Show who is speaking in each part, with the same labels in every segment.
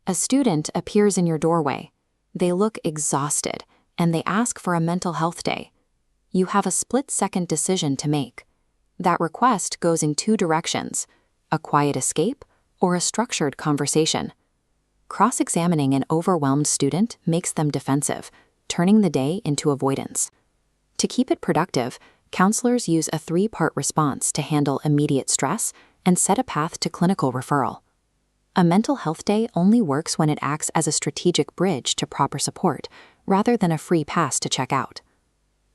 Speaker 1: A student appears in your doorway. They look exhausted, and they ask for a mental health day. You have a split-second decision to make. That request goes in two directions: a quiet escape or a structured conversation. Cross-examining an overwhelmed student makes them defensive, turning the day into avoidance. To keep it productive, counselors use a three-part response to handle immediate stress and set a path to clinical referral. A mental health day only works when it acts as a strategic bridge to proper support, rather than a free pass to check out.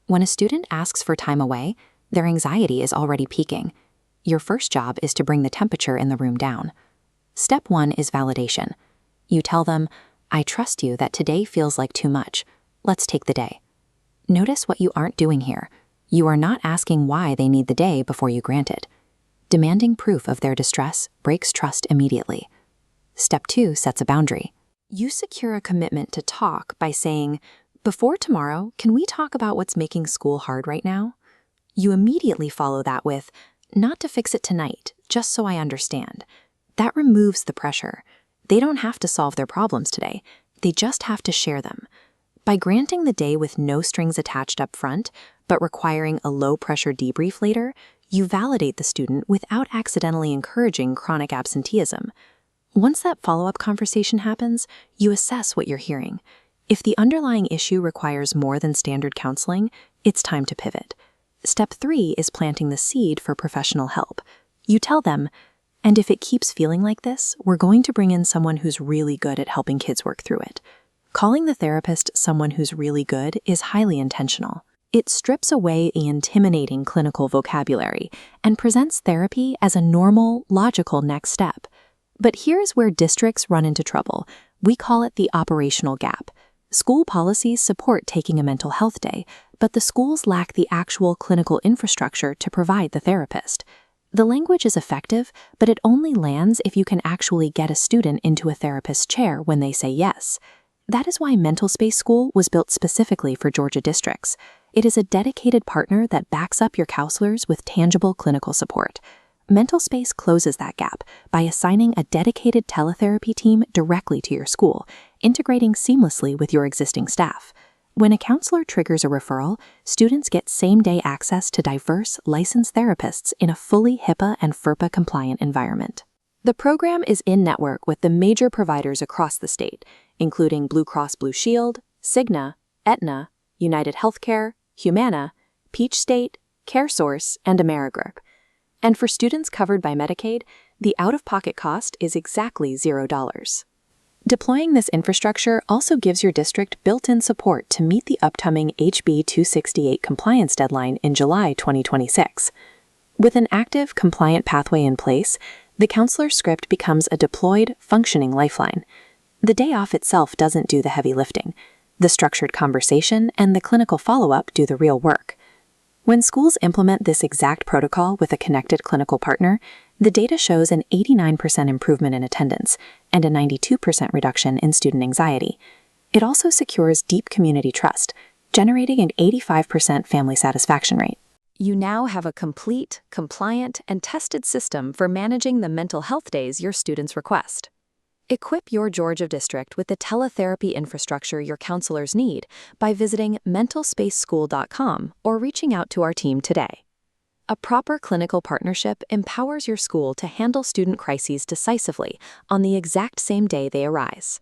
Speaker 1: When a student asks for time away, their anxiety is already peaking. Your first job is to bring the temperature in the room down. Step 1 is validation. You tell them, "I trust you that today feels like too much. Let's take the day." Notice what you aren't doing here. You are not asking why they need the day before you grant it. Demanding proof of their distress breaks trust immediately. Step 2 sets a boundary. You secure a commitment to talk by saying, "Before tomorrow, can we talk about what's making school hard right now?" You immediately follow that with, "Not to fix it tonight, just so I understand." That removes the pressure. They don't have to solve their problems today. They just have to share them. By granting the day with no strings attached up front, but requiring a low-pressure debrief later, you validate the student without accidentally encouraging chronic absenteeism. Once that follow-up conversation happens, you assess what you're hearing. If the underlying issue requires more than standard counseling, it's time to pivot. Step 3 is planting the seed for professional help. You tell them, "And if it keeps feeling like this, we're going to bring in someone who's really good at helping kids work through it." Calling the therapist someone who's really good is highly intentional. It strips away the intimidating clinical vocabulary and presents therapy as a normal, logical next step. But here's where districts run into trouble. We call it the operational gap. School policies support taking a mental health day, but the schools lack the actual clinical infrastructure to provide the therapist. The language is effective, but it only lands if you can actually get a student into a therapist's chair when they say yes. That is why MentalSpace School was built specifically for Georgia districts. It is a dedicated partner that backs up your counselors with tangible clinical support. MentalSpace closes that gap by assigning a dedicated teletherapy team directly to your school, integrating seamlessly with your existing staff. When a counselor triggers a referral, students get same-day access to diverse, licensed therapists in a fully HIPAA and FERPA-compliant environment. The program is in-network with the major providers across the state, including Blue Cross Blue Shield, Cigna, Aetna, United Healthcare, Humana, Peach State, CareSource, and Amerigroup. And for students covered by Medicaid, the out-of-pocket cost is exactly $0. Deploying this infrastructure also gives your district built-in support to meet the upcoming HB 268 compliance deadline in July 2026. With an active, compliant pathway in place, the counselor script becomes a deployed, functioning lifeline. The day off itself doesn't do the heavy lifting. The structured conversation and the clinical follow-up do the real work. When schools implement this exact protocol with a connected clinical partner, the data shows an 89% improvement in attendance and a 92% reduction in student anxiety. It also secures deep community trust, generating an 85% family satisfaction rate. You now have a complete, compliant, and tested system for managing the mental health days your students request. Equip your Georgia district with the teletherapy infrastructure your counselors need by visiting mentalspaceschool.com or reaching out to our team today. A proper clinical partnership empowers your school to handle student crises decisively on the exact same day they arise.